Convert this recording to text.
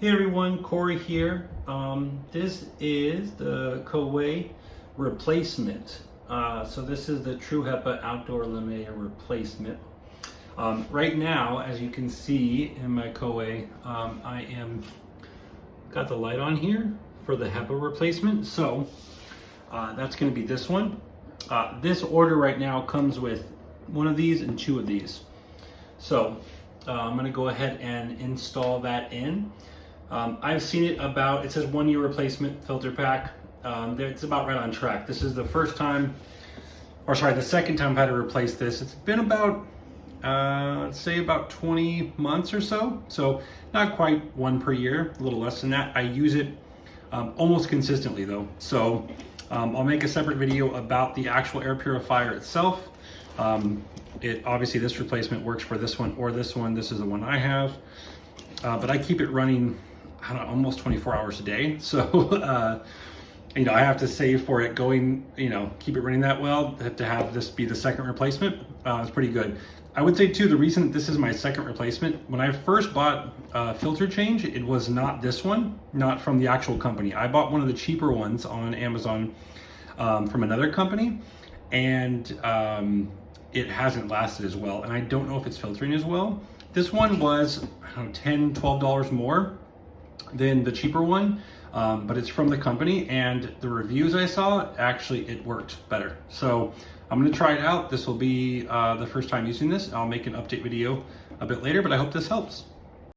Hey everyone, Corey here. This is the Coway replacement. So this is the True HEPA outdoor eliminator replacement. Right now, as you can see in my Coway, I am got the light on here for the HEPA replacement. So that's going to be this one. This order right now comes with one of these and two of these. So I'm going to go ahead and install that in. I've seen it about, it says 1 year replacement filter pack. It's about right on track. This is the first time, or sorry, the second time I've had to replace this. It's been about, let's say about 20 months or so. So not quite one per year, a little less than that. I use it almost consistently though. So I'll make a separate video about the actual air purifier itself. Obviously this replacement works for this one or this one. This is the one I have. But I keep it running, I don't know, almost 24 hours a day. So, I have to save for it going, keep it running that well. I have to have this be the second replacement. It's pretty good. I would say too, the reason this is my second replacement, when I first bought a filter change, it was not this one, not from the actual company. I bought one of the cheaper ones on Amazon from another company, and it hasn't lasted as well. And I don't know if it's filtering as well. This one was, I don't know, $10, $12 more than the cheaper one, but it's from the company, and the reviews I saw, actually it worked better. So I'm gonna try it out. This will be the first time using this. I'll make an update video a bit later, but I hope this helps.